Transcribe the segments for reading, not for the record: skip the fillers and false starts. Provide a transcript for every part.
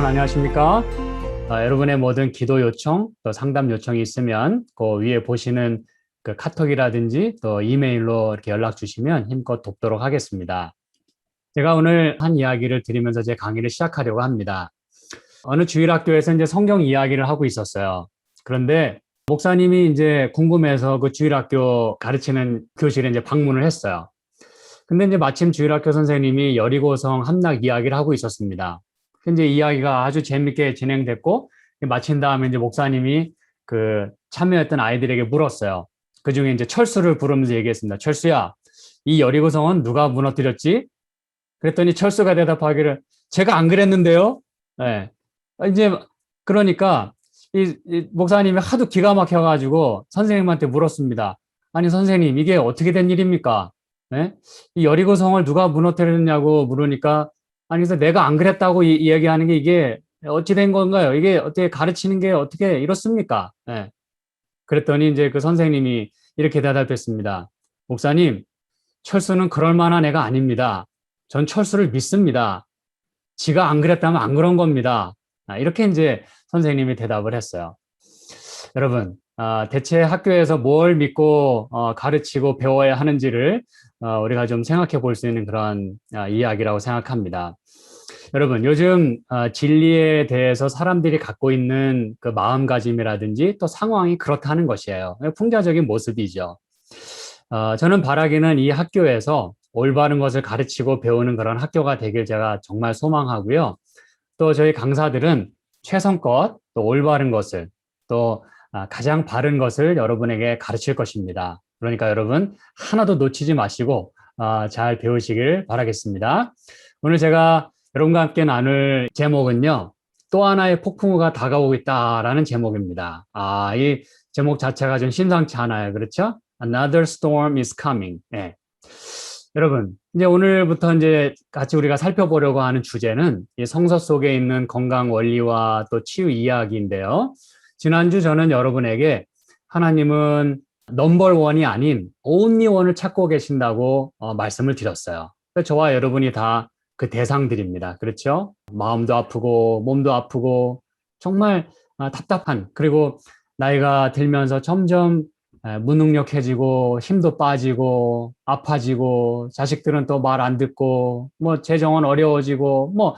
안녕하십니까? 여러분의 모든 기도 요청, 또 상담 요청이 있으면 그 위에 보시는 그 카톡이라든지 또 이메일로 이렇게 연락 주시면 힘껏 돕도록 하겠습니다. 제가 오늘 한 이야기를 드리면서 제 강의를 시작하려고 합니다. 어느 주일학교에서 이제 성경 이야기를 하고 있었어요. 그런데 목사님이 이제 궁금해서 그 주일학교 가르치는 교실에 이제 방문을 했어요. 근데 이제 마침 주일학교 선생님이 여리고성 함락 이야기를 하고 있었습니다. 이제 이야기가 아주 재밌게 진행됐고, 마친 다음에 이제 목사님이 그 참여했던 아이들에게 물었어요. 그 중에 이제 철수를 부르면서 얘기했습니다. 철수야, 이 여리고성은 누가 무너뜨렸지? 그랬더니 철수가 대답하기를, 제가 안 그랬는데요? 네. 이제, 그러니까, 이 목사님이 하도 기가 막혀가지고 선생님한테 물었습니다. 아니, 선생님, 이게 어떻게 된 일입니까? 네? 이 여리고성을 누가 무너뜨렸냐고 물으니까, 아니, 그래서 내가 안 그랬다고 이야기하는 게 이게 어찌 된 건가요? 이게 어떻게 가르치는 게 어떻게 이렇습니까? 네. 그랬더니 이제 그 선생님이 이렇게 대답했습니다. 목사님, 철수는 그럴 만한 애가 아닙니다. 전 철수를 믿습니다. 지가 안 그랬다면 안 그런 겁니다. 이렇게 이제 선생님이 대답을 했어요. 여러분, 대체 학교에서 뭘 믿고 가르치고 배워야 하는지를 우리가 좀 생각해 볼 수 있는 그런 이야기라고 생각합니다. 여러분, 요즘 진리에 대해서 사람들이 갖고 있는 그 마음가짐이라든지 또 상황이 그렇다는 것이에요. 풍자적인 모습이죠. 저는 바라기는 이 학교에서 올바른 것을 가르치고 배우는 그런 학교가 되길 제가 정말 소망하고요. 또 저희 강사들은 최선껏 또 올바른 것을 또 가장 바른 것을 여러분에게 가르칠 것입니다. 그러니까 여러분 하나도 놓치지 마시고 잘 배우시길 바라겠습니다. 오늘 제가 여러분과 함께 나눌 제목은요. 또 하나의 폭풍우가 다가오고 있다라는 제목입니다. 이 제목 자체가 좀 심상치 않아요. 그렇죠? Another storm is coming. 네. 여러분, 이제 오늘부터 이제 같이 우리가 살펴보려고 하는 주제는 이 성서 속에 있는 건강 원리와 또 치유 이야기인데요. 지난주 저는 여러분에게 하나님은 넘버원이 아닌 온리원을 찾고 계신다고 말씀을 드렸어요. 저와 여러분이 다 그 대상들입니다. 그렇죠? 마음도 아프고 몸도 아프고 정말 답답한, 그리고 나이가 들면서 점점 무능력해지고 힘도 빠지고 아파지고 자식들은 또 말 안 듣고 뭐 재정은 어려워지고 뭐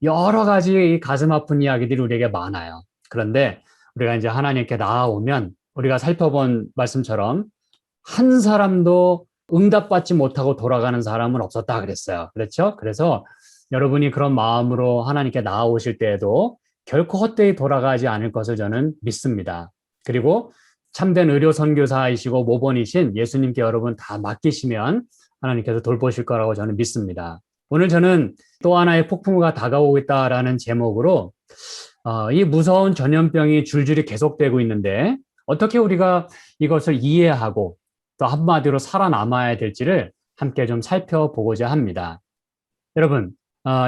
여러 가지 이 가슴 아픈 이야기들이 우리에게 많아요. 그런데 우리가 이제 하나님께 나아오면 우리가 살펴본 말씀처럼 한 사람도 응답받지 못하고 돌아가는 사람은 없었다 그랬어요. 그렇죠? 그래서 여러분이 그런 마음으로 하나님께 나아오실 때에도 결코 헛되이 돌아가지 않을 것을 저는 믿습니다. 그리고 참된 의료 선교사이시고 모본이신 예수님께 여러분 다 맡기시면 하나님께서 돌보실 거라고 저는 믿습니다. 오늘 저는 또 하나의 폭풍우가 다가오고 있다라는 제목으로 이 무서운 전염병이 줄줄이 계속되고 있는데 어떻게 우리가 이것을 이해하고 또 한마디로 살아남아야 될지를 함께 좀 살펴보고자 합니다. 여러분,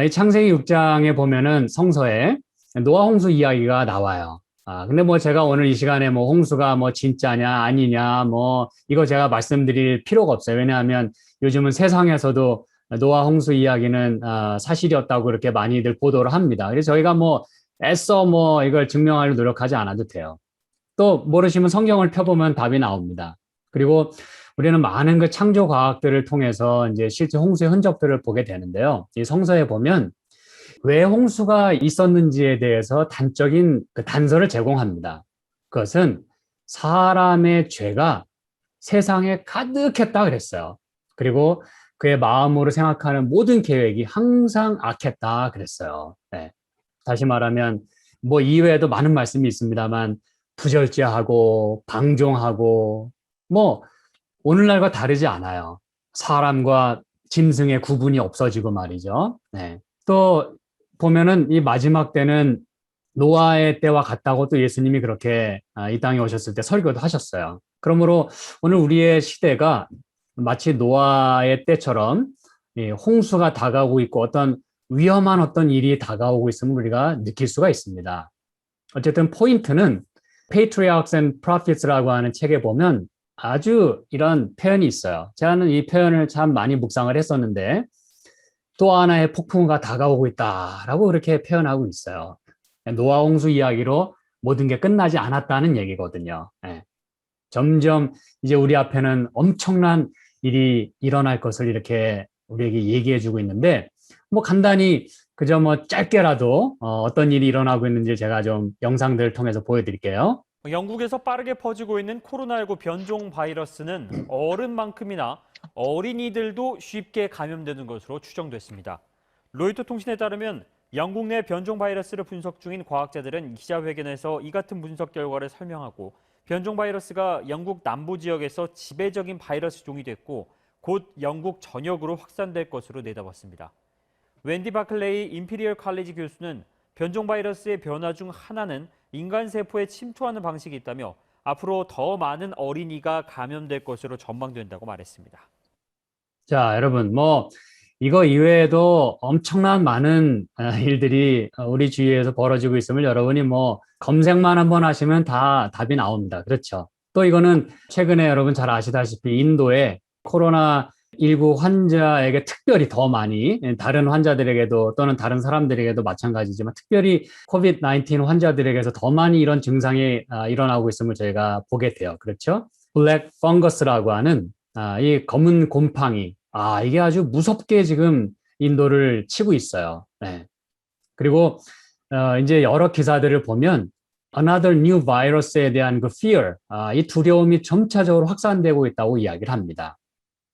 이 창세기 6장에 보면은 성서에 노아 홍수 이야기가 나와요. 근데 뭐 제가 오늘 이 시간에 뭐 홍수가 뭐 진짜냐 아니냐 뭐 이거 제가 말씀드릴 필요가 없어요. 왜냐하면 요즘은 세상에서도 노아 홍수 이야기는 사실이었다고 그렇게 많이들 보도를 합니다. 그래서 저희가 뭐 애써 뭐 이걸 증명하려 노력하지 않아도 돼요. 또 모르시면 성경을 펴보면 답이 나옵니다. 그리고 우리는 많은 그 창조 과학들을 통해서 이제 실제 홍수의 흔적들을 보게 되는데요. 이 성서에 보면 왜 홍수가 있었는지에 대해서 단적인 그 단서를 제공합니다. 그것은 사람의 죄가 세상에 가득했다 그랬어요. 그리고 그의 마음으로 생각하는 모든 계획이 항상 악했다 그랬어요. 네. 다시 말하면 뭐 이외에도 많은 말씀이 있습니다만 부절제하고 방종하고 뭐 오늘날과 다르지 않아요. 사람과 짐승의 구분이 없어지고 말이죠. 네. 또 보면은 이 마지막 때는 노아의 때와 같다고 또 예수님이 그렇게 이 땅에 오셨을 때 설교도 하셨어요. 그러므로 오늘 우리의 시대가 마치 노아의 때처럼 홍수가 다가오고 있고 어떤 위험한 어떤 일이 다가오고 있음을 우리가 느낄 수가 있습니다. 어쨌든 포인트는 Patriarchs and Prophets라고 하는 책에 보면 아주 이런 표현이 있어요. 저는 이 표현을 참 많이 묵상을 했었는데 또 하나의 폭풍우가 다가오고 있다라고 그렇게 표현하고 있어요. 노아 홍수 이야기로 모든 게 끝나지 않았다는 얘기거든요. 예. 점점 이제 우리 앞에는 엄청난 일이 일어날 것을 이렇게 우리에게 얘기해 주고 있는데, 뭐 간단히 그저 뭐 짧게라도 어떤 일이 일어나고 있는지 제가 좀 영상들을 통해서 보여드릴게요. 영국에서 빠르게 퍼지고 있는 코로나19 변종 바이러스는 어른만큼이나 어린이들도 쉽게 감염되는 것으로 추정됐습니다. 로이터 통신에 따르면 영국 내 변종 바이러스를 분석 중인 과학자들은 기자회견에서 이 같은 분석 결과를 설명하고 변종 바이러스가 영국 남부 지역에서 지배적인 바이러스 종이 됐고 곧 영국 전역으로 확산될 것으로 내다봤습니다. 웬디 바클레이 임피리얼 칼리지 교수는 변종 바이러스의 변화 중 하나는 인간 세포에 침투하는 방식이 있다며 앞으로 더 많은 어린이가 감염될 것으로 전망된다고 말했습니다. 자, 여러분, 뭐 이거 이외에도 엄청난 많은 일들이 우리 주위에서 벌어지고 있음을 여러분이 뭐 검색만 한번 하시면 다 답이 나옵니다. 그렇죠? 또 이거는 최근에 여러분 잘 아시다시피 인도에 코로나19 환자에게 특별히 더 많이, 다른 환자들에게도 또는 다른 사람들에게도 마찬가지지만 특별히 코비드-19 환자들에게서 더 많이 이런 증상이 일어나고 있음을 저희가 보게 돼요. 그렇죠? 블랙 펑거스라고 하는 이 검은 곰팡이, 이게 아주 무섭게 지금 인도를 치고 있어요. 네. 그리고 이제 여러 기사들을 보면 another new virus에 대한 그 fear, 이 두려움이 점차적으로 확산되고 있다고 이야기를 합니다.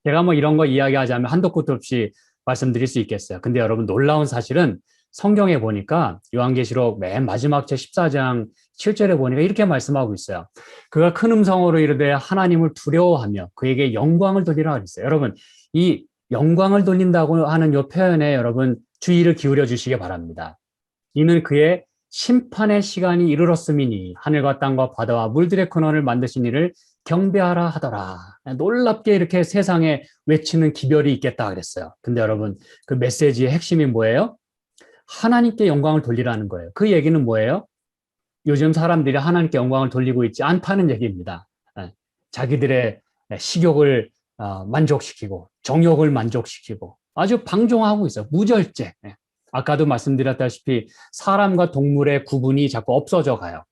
제가 뭐 이런 거 이야기하자면 한도 끝도 없이 말씀드릴 수 있겠어요. 근데 여러분 놀라운 사실은 성경에 보니까 요한계시록 맨 마지막 제 14장 7절에 보니까 이렇게 말씀하고 있어요. 그가 큰 음성으로 이르되 하나님을 두려워하며 그에게 영광을 돌리라 그랬어요. 여러분, 이 영광을 돌린다고 하는 이 표현에 여러분 주의를 기울여 주시기 바랍니다. 이는 그의 심판의 시간이 이르렀음이니 하늘과 땅과 바다와 물들의 근원을 만드신 이를 경배하라 하더라. 놀랍게 이렇게 세상에 외치는 기별이 있겠다 그랬어요. 근데 여러분 그 메시지의 핵심이 뭐예요? 하나님께 영광을 돌리라는 거예요. 그 얘기는 뭐예요? 요즘 사람들이 하나님께 영광을 돌리고 있지 않다는 얘기입니다. 자기들의 식욕을 만족시키고 정욕을 만족시키고 아주 방종하고 있어요. 무절제. 아까도 말씀드렸다시피 사람과 동물의 구분이 자꾸 없어져 가요.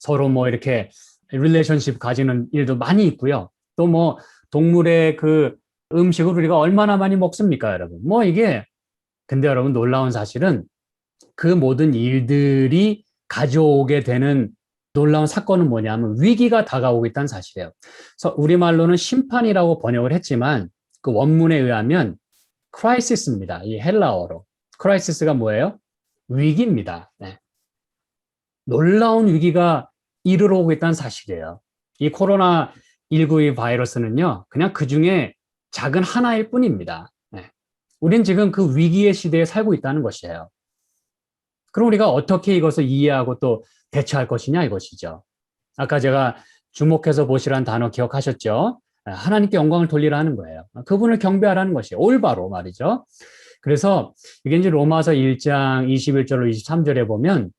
서로 뭐 이렇게 릴레이션십 가지는 일도 많이 있고요. 또 뭐 동물의 그 음식을 우리가 얼마나 많이 먹습니까, 여러분? 뭐 이게 근데 여러분 놀라운 사실은 그 모든 일들이 가져오게 되는 놀라운 사건은 뭐냐면 위기가 다가오고 있다는 사실이에요. 그래서 우리말로는 심판이라고 번역을 했지만 그 원문에 의하면 크라이시스입니다. 이 헬라어로. 크라이시스가 뭐예요? 위기입니다. 네. 놀라운 위기가 이르러 오고 있다는 사실이에요. 이 코로나19의 바이러스는요, 그냥 그 중에 작은 하나일 뿐입니다. 네. 우린 지금 그 위기의 시대에 살고 있다는 것이에요. 그럼 우리가 어떻게 이것을 이해하고 또 대처할 것이냐 이것이죠. 아까 제가 주목해서 보시라는 단어 기억하셨죠? 하나님께 영광을 돌리라는 거예요. 그분을 경배하라는 것이에요. 올바로 말이죠. 그래서 이게 이제 로마서 1장 21절로 23절에 보면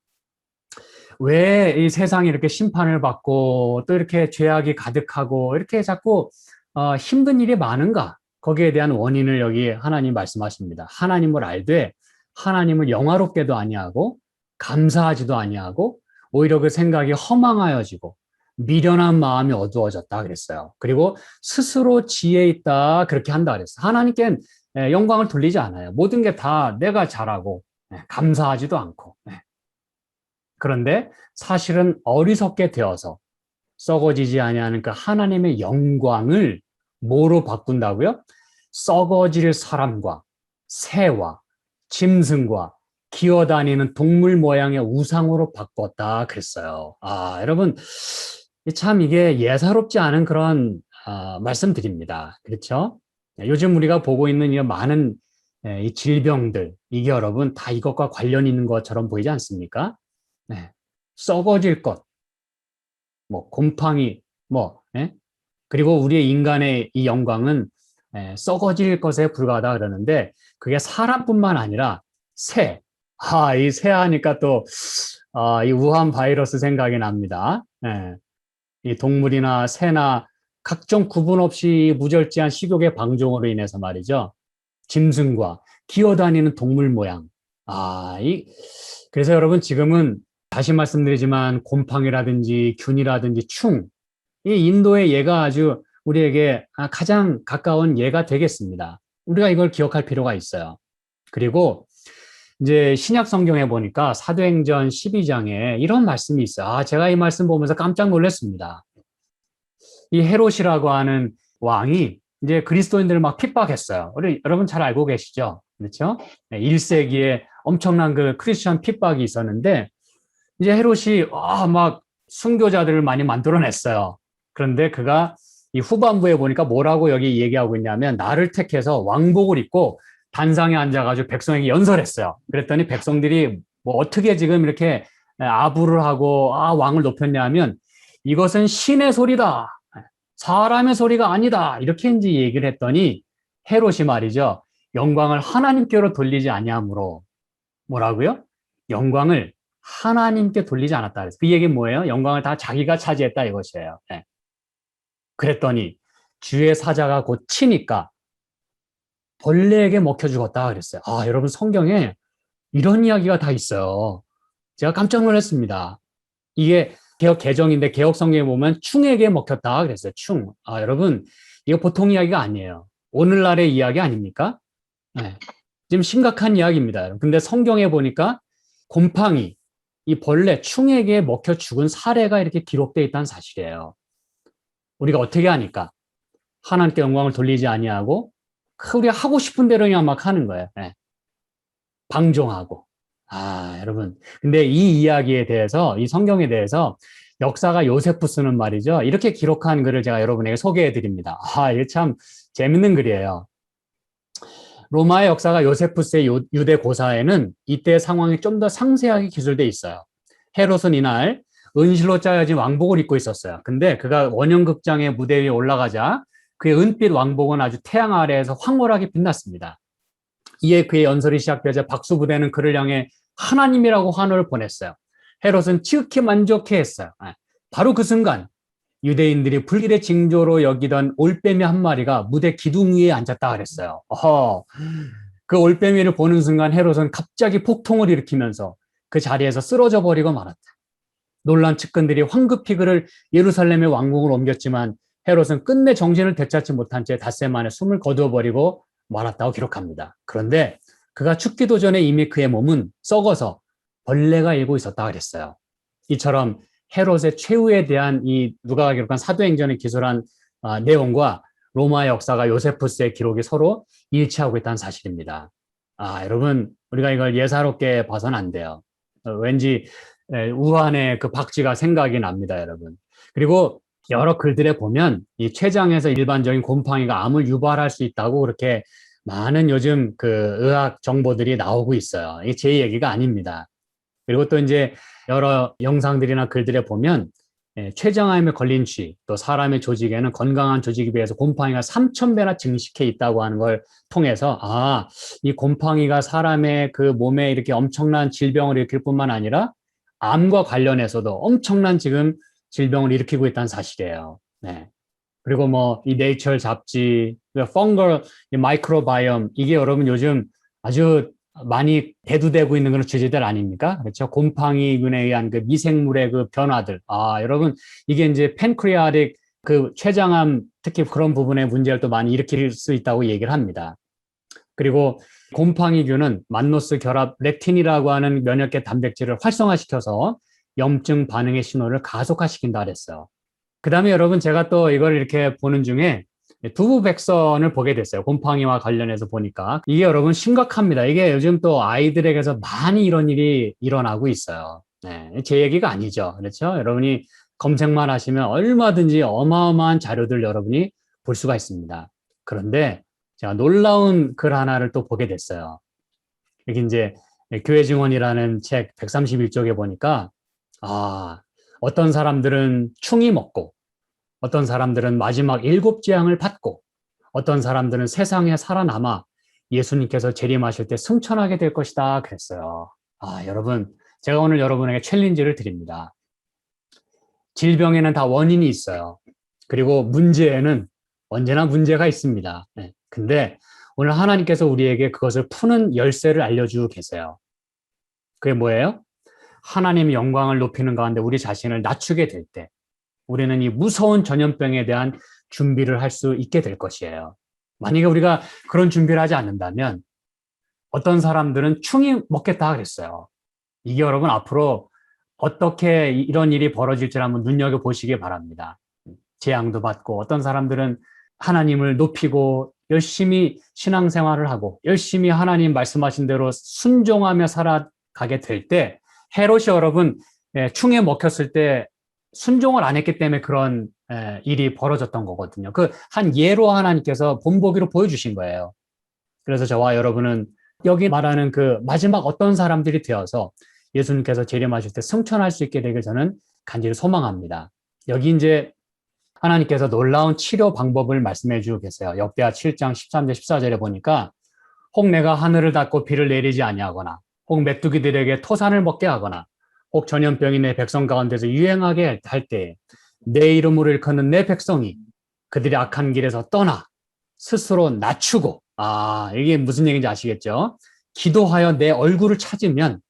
왜 이 세상이 이렇게 심판을 받고 또 이렇게 죄악이 가득하고 이렇게 자꾸 힘든 일이 많은가? 거기에 대한 원인을 여기 하나님 말씀하십니다. 하나님을 알되 하나님을 영화롭게도 아니하고 감사하지도 아니하고 오히려 그 생각이 허망하여지고 미련한 마음이 어두워졌다 그랬어요. 그리고 스스로 지혜 있다 그렇게 한다 그랬어요. 하나님께 영광을 돌리지 않아요. 모든 게 다 내가 잘하고 감사하지도 않고. 그런데 사실은 어리석게 되어서 썩어지지 아니하는 그 하나님의 영광을 뭐로 바꾼다고요? 썩어질 사람과 새와 짐승과 기어다니는 동물 모양의 우상으로 바꿨다 그랬어요. 여러분 참 이게 예사롭지 않은 그런 말씀드립니다. 그렇죠? 요즘 우리가 보고 있는 이 많은 이 질병들 이게 여러분 다 이것과 관련 있는 것처럼 보이지 않습니까? 네. 썩어질 것, 뭐 곰팡이, 뭐 그리고 우리의 인간의 이 영광은 썩어질 것에 불과하다 그러는데 그게 사람뿐만 아니라 새. 이 새 하니까 또 이 우한 바이러스 생각이 납니다. 이 동물이나 새나 각종 구분 없이 무절제한 식욕의 방종으로 인해서 말이죠. 짐승과 기어다니는 동물 모양. 그래서 여러분 지금은 다시 말씀드리지만 곰팡이라든지 균이라든지 충, 이 인도의 예가 아주 우리에게 가장 가까운 예가 되겠습니다. 우리가 이걸 기억할 필요가 있어요. 그리고 이제 신약 성경에 보니까 사도행전 12장에 이런 말씀이 있어요. 제가 이 말씀 보면서 깜짝 놀랐습니다. 이 헤롯이라고 하는 왕이 이제 그리스도인들을 막 핍박했어요. 우리 여러분 잘 알고 계시죠? 그렇죠? 1세기에 엄청난 그 크리스천 핍박이 있었는데 이제 헤롯이 막 순교자들을 많이 만들어냈어요. 그런데 그가 이 후반부에 보니까 뭐라고 여기 얘기하고 있냐면 나를 택해서 왕복을 입고 단상에 앉아가지고 백성에게 연설했어요. 그랬더니 백성들이 뭐 어떻게 지금 이렇게 아부를 하고 왕을 높였냐 하면 이것은 신의 소리다. 사람의 소리가 아니다. 이렇게 이제 얘기를 했더니 헤롯이 말이죠. 영광을 하나님께로 돌리지 아니하므로 뭐라고요? 영광을 하나님께 돌리지 않았다. 그래서 그 얘기는 뭐예요? 영광을 다 자기가 차지했다 이것이에요. 네. 그랬더니 주의 사자가 곧 치니까 벌레에게 먹혀 죽었다 그랬어요. 여러분 성경에 이런 이야기가 다 있어요. 제가 깜짝 놀랐습니다. 이게 개혁 개정인데 개혁 성경에 보면 충에게 먹혔다 그랬어요. 충. 여러분 이거 보통 이야기가 아니에요. 오늘날의 이야기 아닙니까? 네. 지금 심각한 이야기입니다. 근데 성경에 보니까 곰팡이, 이 벌레, 충에게 먹혀 죽은 사례가 이렇게 기록되어 있다는 사실이에요. 우리가 어떻게 하니까? 하나님께 영광을 돌리지 아니하고 우리가 하고 싶은 대로 그냥 막 하는 거예요. 네. 방종하고. 여러분. 근데 이 이야기에 대해서, 이 성경에 대해서 역사가 요세푸스는 말이죠. 이렇게 기록한 글을 제가 여러분에게 소개해 드립니다. 이게 참 재밌는 글이에요. 로마의 역사가 요세푸스의 유대 고사에는 이때 상황이 좀 더 상세하게 기술되어 있어요. 헤롯은 이날 은실로 짜여진 왕복을 입고 있었어요. 근데 그가 원형극장의 무대 위에 올라가자 그의 은빛 왕복은 아주 태양 아래에서 황홀하게 빛났습니다. 이에 그의 연설이 시작되자 박수부대는 그를 향해 하나님이라고 환호를 보냈어요. 헤롯은 지극히 만족해했어요. 바로 그 순간 유대인들이 불길의 징조로 여기던 올빼미 한 마리가 무대 기둥 위에 앉았다 그랬어요. 그 올빼미를 보는 순간 헤롯은 갑자기 폭통을 일으키면서 그 자리에서 쓰러져 버리고 말았다. 놀란 측근들이 황급히 그를 예루살렘의 왕궁으로 옮겼지만 헤롯은 끝내 정신을 되찾지 못한 채 닷새 만에 숨을 거두어버리고 말았다고 기록합니다. 그런데 그가 죽기도 전에 이미 그의 몸은 썩어서 벌레가 일고 있었다 그랬어요. 이처럼 헤롯의 최후에 대한 이 누가가 기록한 사도행전에 기술한 내용과 로마의 역사가 요세푸스의 기록이 서로 일치하고 있다는 사실입니다. 여러분 우리가 이걸 예사롭게 봐서는 안 돼요. 왠지 우한의 그 박쥐가 생각이 납니다, 여러분. 그리고 여러 글들에 보면 이 췌장에서 일반적인 곰팡이가 암을 유발할 수 있다고 그렇게 많은 요즘 그 의학 정보들이 나오고 있어요. 이게 제 얘기가 아닙니다. 그리고 또 이제 여러 영상들이나 글들에 보면 췌장암에 걸린 쥐, 또 사람의 조직에는 건강한 조직에 비해서 곰팡이가 3,000배나 증식해 있다고 하는 걸 통해서 이 곰팡이가 사람의 그 몸에 이렇게 엄청난 질병을 일으킬 뿐만 아니라 암과 관련해서도 엄청난 지금 질병을 일으키고 있다는 사실이에요. 네. 그리고 뭐 이 네이처 잡지, 펑걸 마이크로바이옴 이게 여러분 요즘 아주 많이 대두되고 있는 그런 주제들 아닙니까? 그렇죠? 곰팡이균에 의한 그 미생물의 그 변화들. 여러분 이게 이제 팬크리아틱 그 췌장암 특히 그런 부분의 문제를 또 많이 일으킬 수 있다고 얘기를 합니다. 그리고 곰팡이균은 만노스 결합 렉틴이라고 하는 면역계 단백질을 활성화시켜서 염증 반응의 신호를 가속화시킨다 그랬어요. 그 다음에 여러분 제가 또 이걸 이렇게 보는 중에 두부백선을 보게 됐어요. 곰팡이와 관련해서 보니까. 이게 여러분 심각합니다. 이게 요즘 또 아이들에게서 많이 이런 일이 일어나고 있어요. 네, 제 얘기가 아니죠. 그렇죠? 여러분이 검색만 하시면 얼마든지 어마어마한 자료들 여러분이 볼 수가 있습니다. 그런데 제가 놀라운 글 하나를 또 보게 됐어요. 여기 이제 교회 증언이라는 책 131쪽에 보니까 어떤 사람들은 충이 먹고 어떤 사람들은 마지막 7재앙을 받고 어떤 사람들은 세상에 살아남아 예수님께서 재림하실 때 승천하게 될 것이다 그랬어요. 여러분 제가 오늘 여러분에게 챌린지를 드립니다. 질병에는 다 원인이 있어요. 그리고 문제에는 언제나 문제가 있습니다. 근데 오늘 하나님께서 우리에게 그것을 푸는 열쇠를 알려주고 계세요. 그게 뭐예요? 하나님의 영광을 높이는 가운데 우리 자신을 낮추게 될 때 우리는 이 무서운 전염병에 대한 준비를 할 수 있게 될 것이에요. 만약에 우리가 그런 준비를 하지 않는다면 어떤 사람들은 충이 먹겠다 그랬어요. 이게 여러분 앞으로 어떻게 이런 일이 벌어질지를 한번 눈여겨보시기 바랍니다. 재앙도 받고 어떤 사람들은 하나님을 높이고 열심히 신앙생활을 하고 열심히 하나님 말씀하신 대로 순종하며 살아가게 될 때 헤롯이 여러분 충에 먹혔을 때 순종을 안 했기 때문에 그런 일이 벌어졌던 거거든요. 그 한 예로 하나님께서 본보기로 보여주신 거예요. 그래서 저와 여러분은 여기 말하는 그 마지막 어떤 사람들이 되어서 예수님께서 재림하실 때 승천할 수 있게 되길 저는 간절히 소망합니다. 여기 이제 하나님께서 놀라운 치료 방법을 말씀해 주고 계세요. 역대하 7장 13절 14절에 보니까 혹 내가 하늘을 닫고 비를 내리지 아니하거나 혹 메뚜기들에게 토산을 먹게 하거나 혹 전염병이 내 백성 가운데서 유행하게 할 때에 내 이름으로 일컫는 내 백성이 그들의 악한 길에서 떠나 스스로 낮추고 이게 무슨 얘기인지 아시겠죠? 기도하여 내 얼굴을 찾으면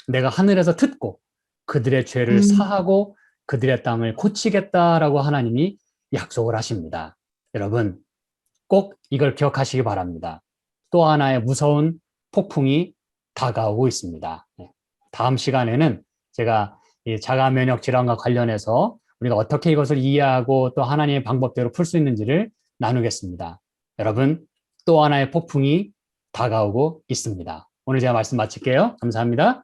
내가 하늘에서 듣고 그들의 죄를 사하고 그들의 땅을 고치겠다라고 하나님이 약속을 하십니다. 여러분 꼭 이걸 기억하시기 바랍니다. 또 하나의 무서운 폭풍이 다가오고 있습니다. 다음 시간에는 제가 이 자가 면역 질환과 관련해서 우리가 어떻게 이것을 이해하고 또 하나님의 방법대로 풀 수 있는지를 나누겠습니다. 여러분 또 하나의 폭풍이 다가오고 있습니다. 오늘 제가 말씀 마칠게요. 감사합니다.